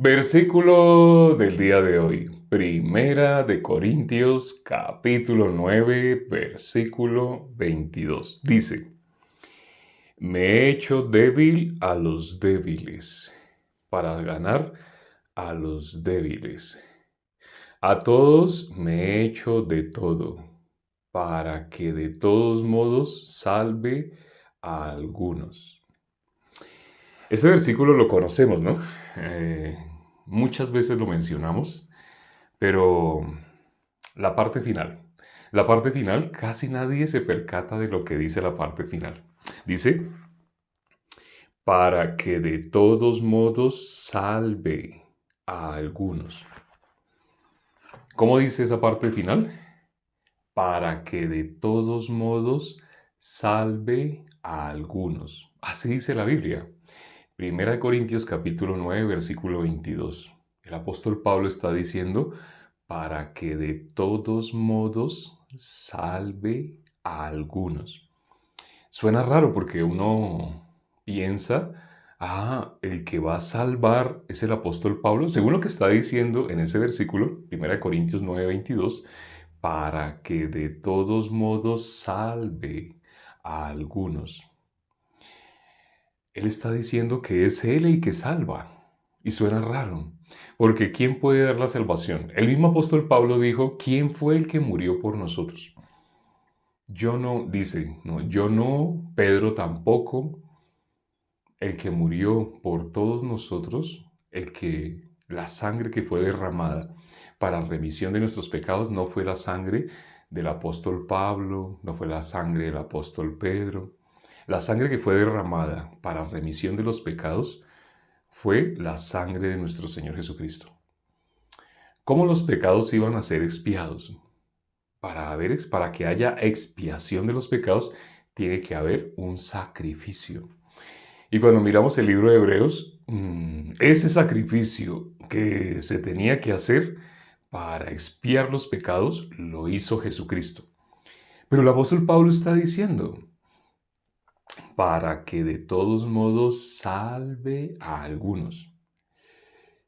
Versículo del día de hoy. Primera de Corintios, capítulo 9, versículo 22. Dice, me he hecho débil a los débiles, para ganar a los débiles. A todos me he hecho de todo, para que de todos modos salve a algunos. Este versículo lo conocemos, ¿no? Eh, Muchas veces lo mencionamos, pero la parte final, casi nadie se percata de lo que dice la parte final. Dice, para que de todos modos salve a algunos. ¿Cómo dice esa parte final? Para que de todos modos salve a algunos. Así dice la Biblia. Primera de Corintios capítulo 9, versículo 22. El apóstol Pablo está diciendo, para que de todos modos salve a algunos. Suena raro porque uno piensa, el que va a salvar es el apóstol Pablo, según lo que está diciendo en ese versículo, 1 Corintios 9:22, para que de todos modos salve a algunos. Él está diciendo que es Él el que salva. Y suena raro, porque ¿quién puede dar la salvación? El mismo apóstol Pablo dijo, ¿quién fue el que murió por nosotros? Yo no, dice, no, yo no, Pedro tampoco, el que murió por todos nosotros, la sangre que fue derramada para remisión de nuestros pecados no fue la sangre del apóstol Pablo, no fue la sangre del apóstol Pedro. La sangre que fue derramada para remisión de los pecados fue la sangre de nuestro Señor Jesucristo. ¿Cómo los pecados iban a ser expiados? Para que haya expiación de los pecados, tiene que haber un sacrificio. Y cuando miramos el libro de Hebreos, ese sacrificio que se tenía que hacer para expiar los pecados, lo hizo Jesucristo. Pero el apóstol Pablo está diciendo, para que de todos modos salve a algunos.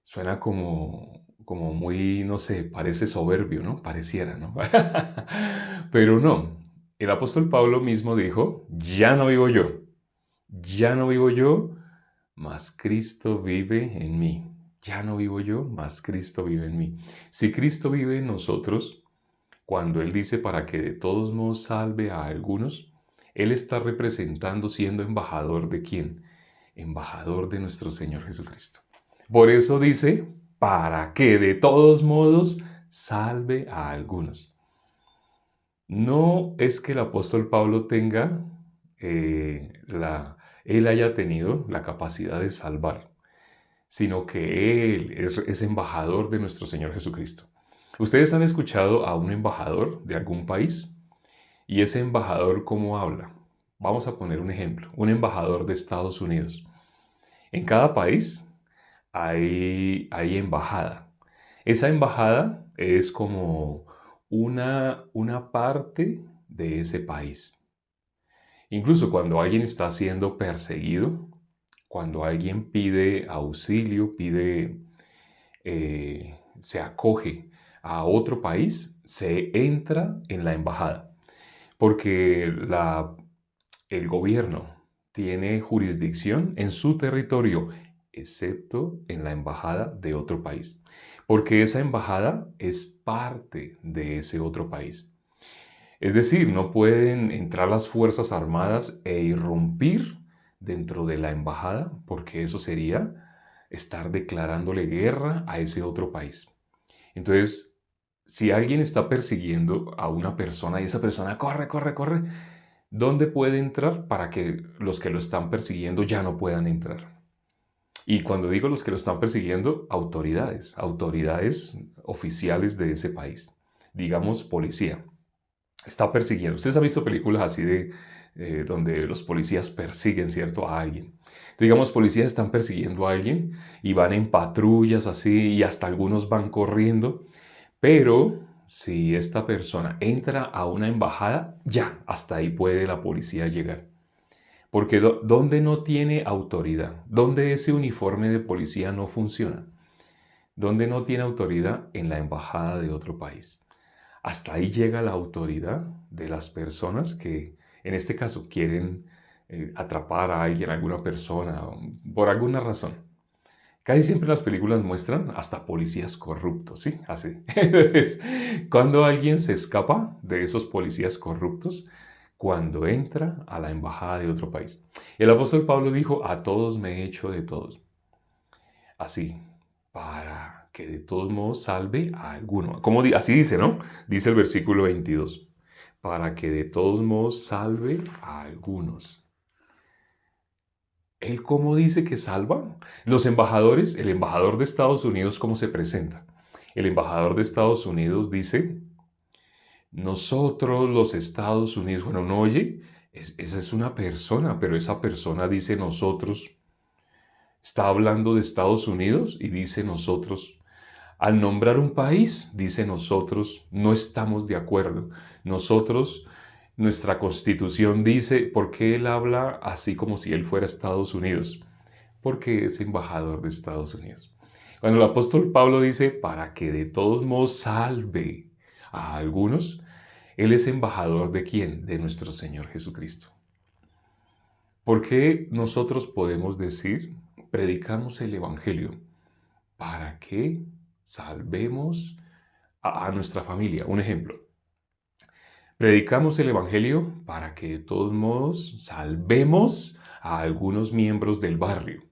Suena como muy, no sé, parece soberbio, ¿no? Pareciera, ¿no? Pero no. El apóstol Pablo mismo dijo, ya no vivo yo, mas Cristo vive en mí. Ya no vivo yo, mas Cristo vive en mí. Si Cristo vive en nosotros, cuando Él dice para que de todos modos salve a algunos, Él está representando siendo embajador de quién? Embajador de nuestro Señor Jesucristo. Por eso dice, para que de todos modos salve a algunos. No es que el apóstol Pablo tenga, él haya tenido la capacidad de salvar, sino que él es embajador de nuestro Señor Jesucristo. ¿Ustedes han escuchado a un embajador de algún país? ¿Y ese embajador cómo habla? Vamos a poner un ejemplo. Un embajador de Estados Unidos. En cada país hay embajada. Esa embajada es como una parte de ese país. Incluso cuando alguien está siendo perseguido, cuando alguien pide auxilio, se acoge a otro país, se entra en la embajada, porque el gobierno tiene jurisdicción en su territorio, excepto en la embajada de otro país, porque esa embajada es parte de ese otro país. Es decir, no pueden entrar las Fuerzas Armadas e irrumpir dentro de la embajada, porque eso sería estar declarándole guerra a ese otro país. Entonces, si alguien está persiguiendo a una persona y esa persona corre, corre, corre, ¿dónde puede entrar para que los que lo están persiguiendo ya no puedan entrar? Y cuando digo los que lo están persiguiendo, autoridades oficiales de ese país, digamos policía, está persiguiendo. Ustedes han visto películas así donde los policías persiguen, ¿cierto?, a alguien. Digamos, policías están persiguiendo a alguien y van en patrullas así y hasta algunos van corriendo. Pero si esta persona entra a una embajada, ya, hasta ahí puede la policía llegar. Porque ¿dónde no tiene autoridad? ¿Dónde ese uniforme de policía no funciona? ¿Dónde no tiene autoridad? En la embajada de otro país. Hasta ahí llega la autoridad de las personas que, en este caso, quieren atrapar a alguien, a alguna persona, por alguna razón. Casi siempre las películas muestran hasta policías corruptos, ¿sí? Así. Cuando alguien se escapa de esos policías corruptos, cuando entra a la embajada de otro país. El apóstol Pablo dijo, a todos me he hecho de todos. Así, para que de todos modos salve a alguno. Así dice, ¿no? Dice el versículo 22. Para que de todos modos salve a algunos. ¿Él cómo dice que salva? Los embajadores, el embajador de Estados Unidos, ¿cómo se presenta? El embajador de Estados Unidos dice, nosotros los Estados Unidos, bueno, no oye, esa es una persona, pero esa persona dice nosotros, está hablando de Estados Unidos y dice nosotros. Al nombrar un país, dice nosotros, no estamos de acuerdo. Nosotros, nuestra constitución dice, ¿por qué él habla así como si él fuera Estados Unidos? Porque es embajador de Estados Unidos. Cuando el apóstol Pablo dice, para que de todos modos salve a algunos, él es embajador de quién? De nuestro Señor Jesucristo. ¿Por qué nosotros podemos decir, predicamos el Evangelio? ¿Para qué salvemos a nuestra familia? Un ejemplo. Predicamos el Evangelio para que de todos modos salvemos a algunos miembros del barrio.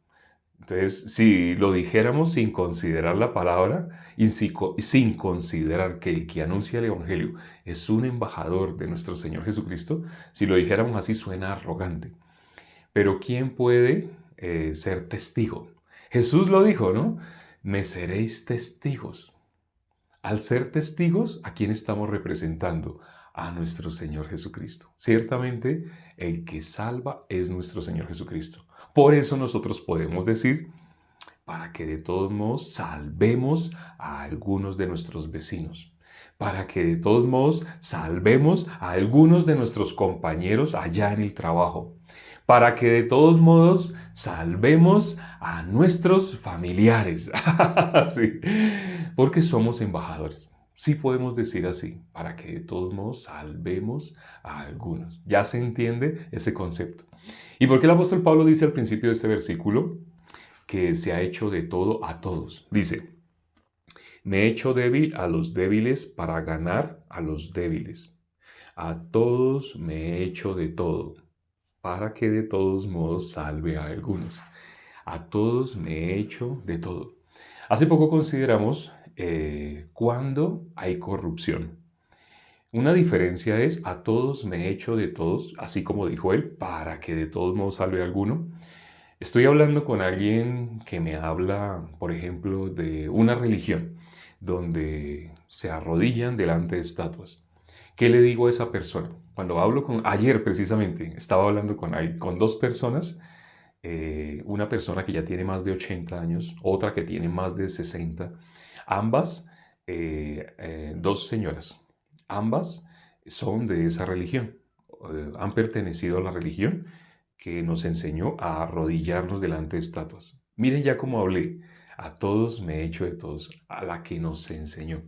Entonces, si lo dijéramos sin considerar la palabra y sin considerar que el que anuncia el Evangelio es un embajador de nuestro Señor Jesucristo, si lo dijéramos así suena arrogante. Pero ¿quién puede ser testigo? Jesús lo dijo, ¿no? Me seréis testigos. Al ser testigos, ¿a quién estamos representando? A nuestro Señor Jesucristo. Ciertamente, el que salva es nuestro Señor Jesucristo. Por eso nosotros podemos decir, para que de todos modos salvemos a algunos de nuestros vecinos. Para que de todos modos salvemos a algunos de nuestros compañeros allá en el trabajo. Para que de todos modos salvemos a nuestros familiares. Sí, porque somos embajadores. Sí podemos decir así, para que de todos modos salvemos a algunos. Ya se entiende ese concepto. ¿Y por qué el apóstol Pablo dice al principio de este versículo que se ha hecho de todo a todos? Dice, me he hecho débil a los débiles para ganar a los débiles. A todos me he hecho de todo, para que de todos modos salve a algunos. A todos me he hecho de todo. Hace poco consideramos cuando hay corrupción. Una diferencia es a todos me he hecho de todos, así como dijo él, para que de todos modos salve a alguno. Estoy hablando con alguien que me habla, por ejemplo, de una religión donde se arrodillan delante de estatuas. ¿Qué le digo a esa persona? Cuando hablo ayer precisamente, estaba hablando con dos personas, una persona que ya tiene más de 80 años, otra que tiene más de 60, ambas, dos señoras, ambas son de esa religión, han pertenecido a la religión que nos enseñó a arrodillarnos delante de estatuas. Miren ya cómo hablé, a todos me he hecho de todos, a la que nos enseñó.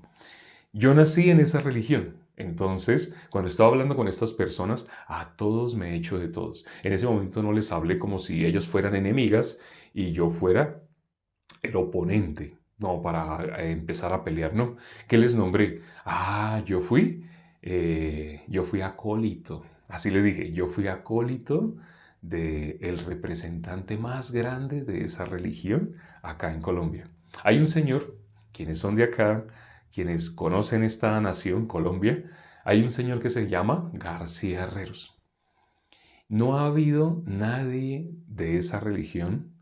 Yo nací en esa religión, entonces cuando estaba hablando con estas personas, a todos me he hecho de todos. En ese momento no les hablé como si ellos fueran enemigas y yo fuera el oponente, no, para empezar a pelear, no. ¿Qué les nombré? Ah, yo fui acólito, así le dije, yo fui acólito del representante más grande de esa religión acá en Colombia. Hay un señor, quienes son de acá, quienes conocen esta nación, Colombia, hay un señor que se llama García Herreros. No ha habido nadie de esa religión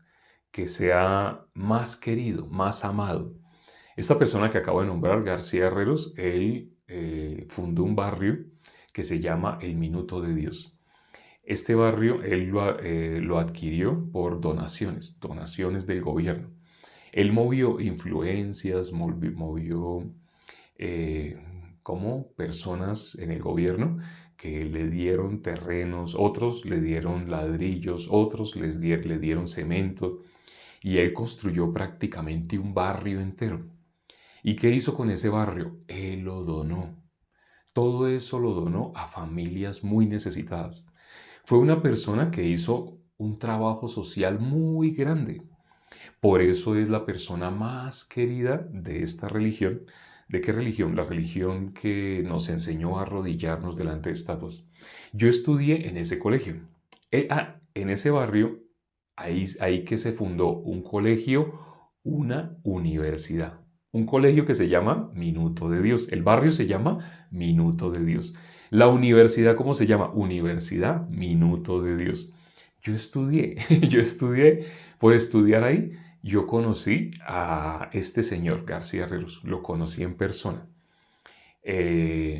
que sea más querido, más amado. Esta persona que acabo de nombrar, García Herreros, él fundó un barrio que se llama El Minuto de Dios. Este barrio él lo adquirió por donaciones del gobierno. Él movió influencias, movió como personas en el gobierno que le dieron terrenos, otros le dieron ladrillos, otros le dieron cemento. y él construyó prácticamente un barrio entero. ¿Y qué hizo con ese barrio? Él lo donó. Todo eso lo donó a familias muy necesitadas. Fue una persona que hizo un trabajo social muy grande. Por eso es la persona más querida de esta religión. ¿De qué religión? La religión que nos enseñó a arrodillarnos delante de estatuas. Yo estudié en ese colegio. En ese barrio, ahí que se fundó un colegio, una universidad. Un colegio que se llama Minuto de Dios. El barrio se llama Minuto de Dios. La universidad, ¿cómo se llama? Universidad Minuto de Dios. Yo estudié, yo estudié por estudiar ahí. Yo conocí a este señor García Herreros, lo conocí en persona.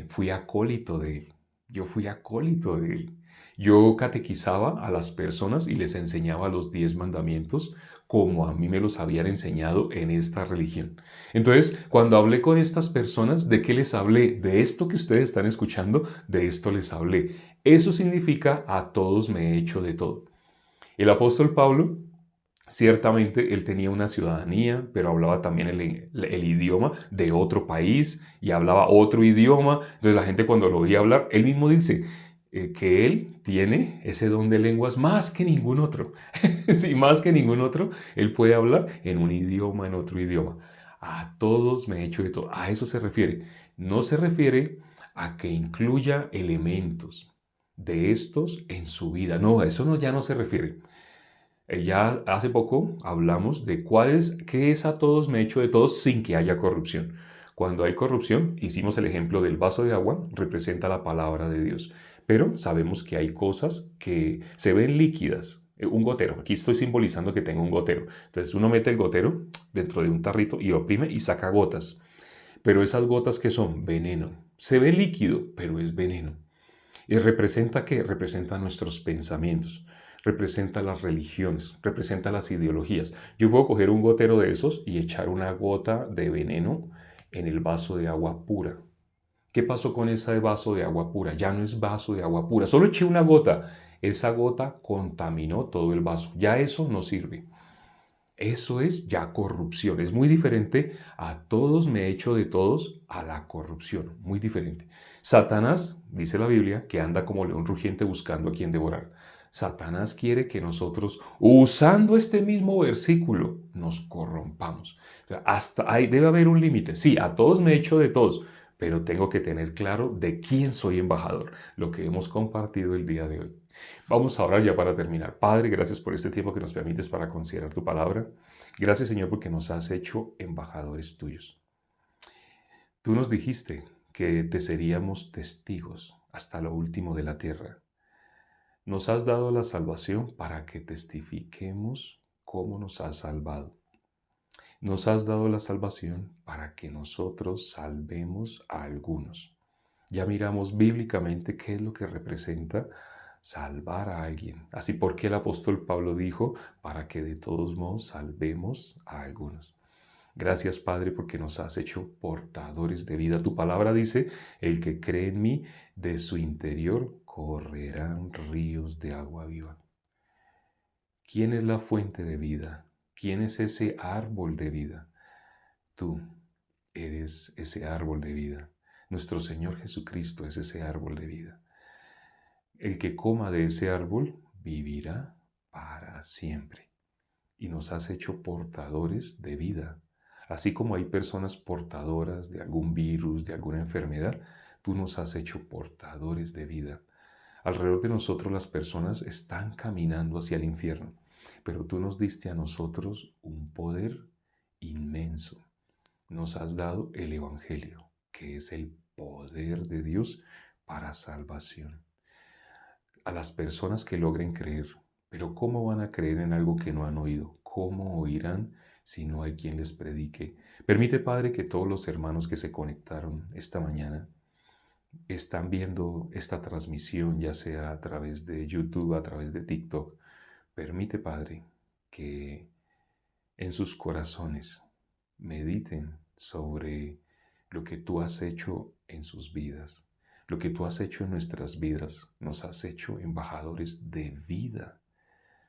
Fui acólito de él. Yo fui acólito de él. Yo catequizaba a las personas y les enseñaba los 10 mandamientos como a mí me los habían enseñado en esta religión. Entonces, cuando hablé con estas personas, ¿de qué les hablé? De esto que ustedes están escuchando, de esto les hablé. Eso significa a todos me he hecho de todo. El apóstol Pablo, ciertamente él tenía una ciudadanía, pero hablaba también el idioma de otro país y hablaba otro idioma. Entonces la gente cuando lo oía hablar, él mismo dice que él tiene ese don de lenguas más que ningún otro. Sí, más que ningún otro, él puede hablar en un idioma, en otro idioma. A todos me he hecho de todo. A eso se refiere. No se refiere a que incluya elementos de estos en su vida. No, a eso no, ya no se refiere. Ya hace poco hablamos de qué es a todos me echo de todos sin que haya corrupción. Cuando hay corrupción, hicimos el ejemplo del vaso de agua, representa la palabra de Dios. Pero sabemos que hay cosas que se ven líquidas. Un gotero, aquí estoy simbolizando que tengo un gotero. Entonces uno mete el gotero dentro de un tarrito y oprime y saca gotas. Pero esas gotas que son veneno. Se ve líquido, pero es veneno. ¿Y representa qué? Representa nuestros pensamientos, representa las religiones, representa las ideologías. Yo puedo coger un gotero de esos y echar una gota de veneno en el vaso de agua pura. ¿Qué pasó con ese vaso de agua pura? Ya no es vaso de agua pura, solo eché una gota. Esa gota contaminó todo el vaso. Ya eso no sirve. Eso es ya corrupción. Es muy diferente a todos me he hecho de todos a la corrupción. Muy diferente. Satanás, dice la Biblia, que anda como león rugiente buscando a quien devorar. Satanás quiere que nosotros, usando este mismo versículo, nos corrompamos. O sea, hasta ahí debe haber un límite. Sí, a todos me he hecho de todos, pero tengo que tener claro de quién soy embajador, lo que hemos compartido el día de hoy. Vamos a orar ya para terminar. Padre, gracias por este tiempo que nos permites para considerar tu palabra. Gracias, Señor, porque nos has hecho embajadores tuyos. Tú nos dijiste que te seríamos testigos hasta lo último de la tierra. Nos has dado la salvación para que testifiquemos cómo nos has salvado. Nos has dado la salvación para que nosotros salvemos a algunos. Ya miramos bíblicamente qué es lo que representa salvar a alguien. Así porque el apóstol Pablo dijo, para que de todos modos salvemos a algunos. Gracias, Padre, porque nos has hecho portadores de vida. Tu palabra dice, el que cree en mí, de su interior correrán ríos de agua viva. ¿Quién es la fuente de vida? ¿Quién es ese árbol de vida? Tú eres ese árbol de vida. Nuestro Señor Jesucristo es ese árbol de vida. El que coma de ese árbol vivirá para siempre. Y nos has hecho portadores de vida. Así como hay personas portadoras de algún virus, de alguna enfermedad, tú nos has hecho portadores de vida. Alrededor de nosotros las personas están caminando hacia el infierno, pero tú nos diste a nosotros un poder inmenso. Nos has dado el Evangelio, que es el poder de Dios para salvación. A las personas que logren creer, pero ¿cómo van a creer en algo que no han oído? ¿Cómo oirán si no hay quien les predique? Permite, Padre, que todos los hermanos que se conectaron esta mañana están viendo esta transmisión, ya sea a través de YouTube, a través de TikTok. Permite, Padre, que en sus corazones mediten sobre lo que tú has hecho en sus vidas, lo que tú has hecho en nuestras vidas. Nos has hecho embajadores de vida.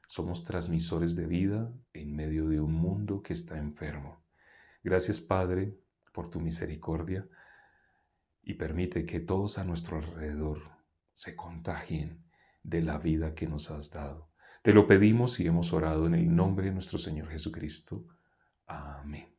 Somos transmisores de vida en medio de un mundo que está enfermo. Gracias, Padre, por tu misericordia y permite que todos a nuestro alrededor se contagien de la vida que nos has dado. Te lo pedimos y hemos orado en el nombre de nuestro Señor Jesucristo. Amén.